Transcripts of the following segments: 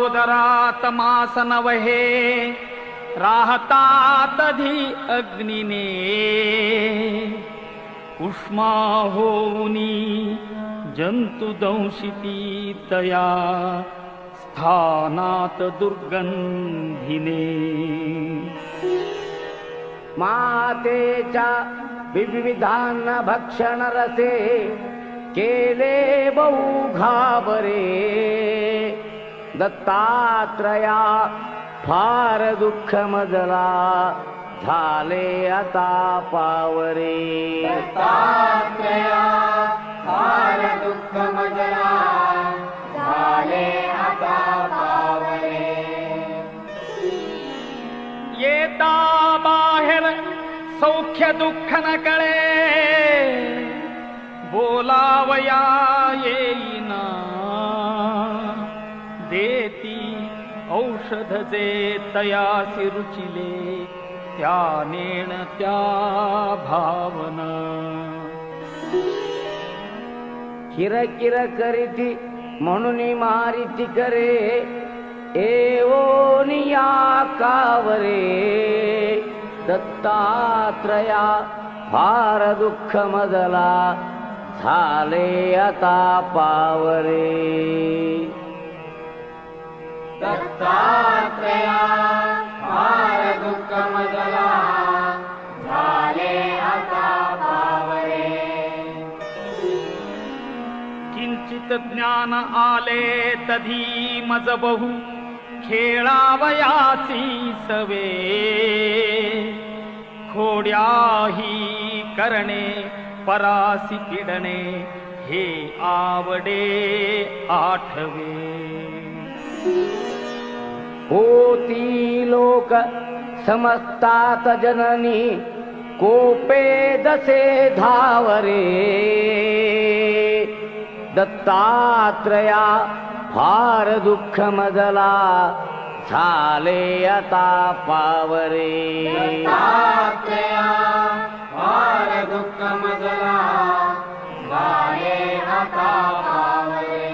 उदरात मास नवहे राहतात धी अग्निने उष्मा होऊनी जंतु दंशिती तया स्थानात दुर्गंधिने मातेच्या विविधान भक्षण रसे केले बहु घाबरे दत्तात्रया फार दुःख मजला झाले आता पावरे दत्तात्रया फार दुःख मजला झाले आता पावरे येता बाहेर सौख्य दुःख न कळे बोलावया येईना देती औषध जे तयासी रुचिले त्या नेण त्या भावना किरकिर करीती म्हणून मारिती करे एवोनिया कावरे दत्तात्रया फार दुःख मजला झाले आता पावरे दत्तात्रया फार दुःख मजला झाले आता पावरे किंचित ज्ञान आले तधी मज बहु खेळावयाची सवे खोड्याही करणे परासी पिडणे हे आवडे आठवे होती लोक समजतात जननी कोपे दसे धावरे दत्तात्रया फार दुःख मजला झाले आता पावरे दत्तात्रया फार दुःख मजला झाले आता पावरे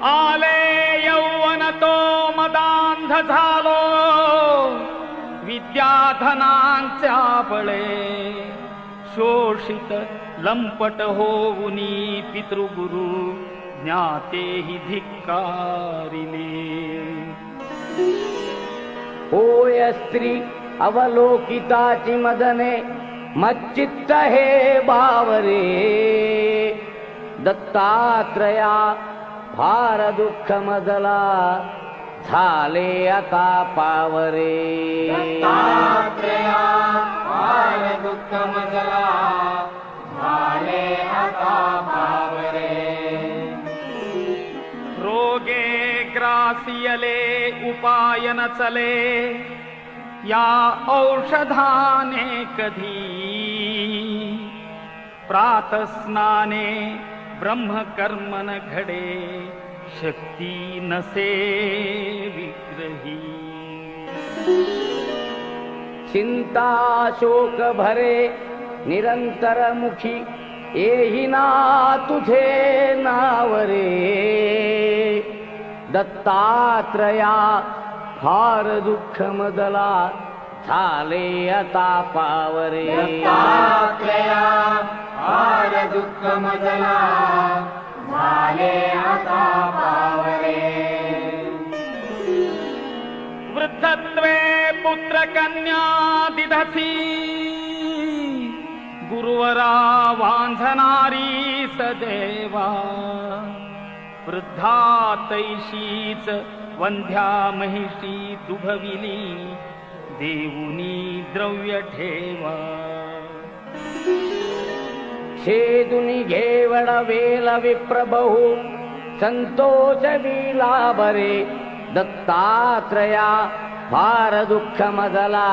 आले यौवन तो मदांध झालो विद्याधनांच्या बळे शोषित लंपट होऊनी पितृगुरु ज्ञातेहि धिक्कारिले होय स्त्री अवलोकिताची मदने मच्चित्त हे बावरे दत्तात्रया फार दुःख मजला झाले आता पावरे दत्तात्रया फार दुःख मजला झाले आता पावरे रोगे ग्रासियले उपाय न चले या औषधाने कधी प्रातस्नाने ब्रह्मकर्मन घडे शक्ती नसे विग्रही चिंता शोक भरे निरंतर मुखी येही ना तुझे नावरे दत्तात्रया फार दुःख मजला झाले आता पावरे दत्तात्रया फार दुःख मजला झाले आता पावरे वृद्धत्वे पुत्र कन्या दिधसी गुरुवरा वांझणारी सदेवा वृद्धा तैशीच वंध्या महिषी दुभविली देऊनी द्रव्य ठेवा छेदुनी घेवड वेल विप्रबहू संतोष विला बरे दत्तात्रया फार दुःख मजला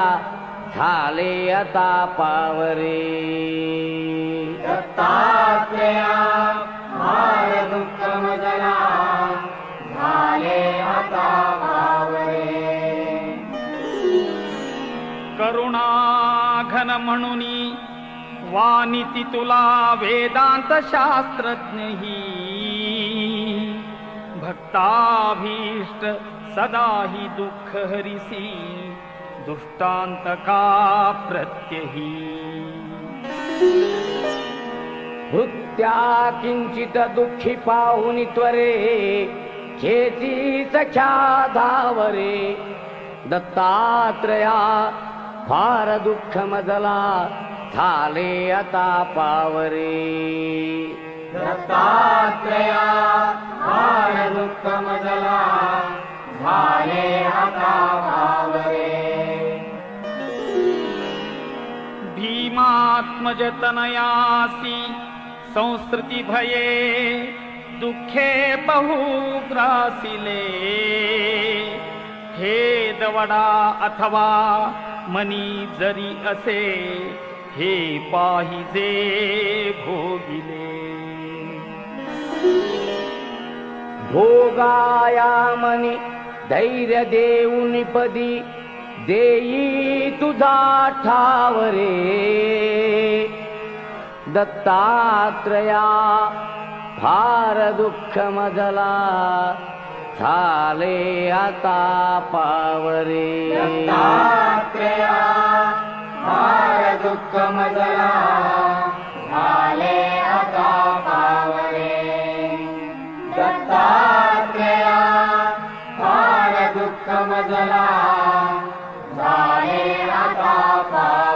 झाले आता पावरे दत्तात्रया फार दुःख मजला झाले आता पावरे करुणा घन म्हणुनी वानिती तुला वेदांत शास्त्रज्ञ ही भक्ताभीष्ट सदा हि दुःख हरिसी दुष्टांतका प्रत्यही भृत्या किंचित दुःखी पाहुनी त्वरे खेची सख्या धावरे दत्तात्रया फार दुःख मजला झाले आता पावरे दत्तात्रया फार दुःख मजला झाले आता पावरे भीमात्मज तनयासी संस्कृती भये दुःखे बहु ग्रासिले हे दवडा अथवा मनी जरी असे हे पाहिजे भोगिले भोगाया मनी धैर्य देऊनी पदी देई तुझा ठावरे दत्तात्रया फार दुःख मजला झाले आता पावरे दत्तात्रया फार दुःख मजला झाले आता पावरे दत्तात्रया फार दुःख मजला झाले आता पावरे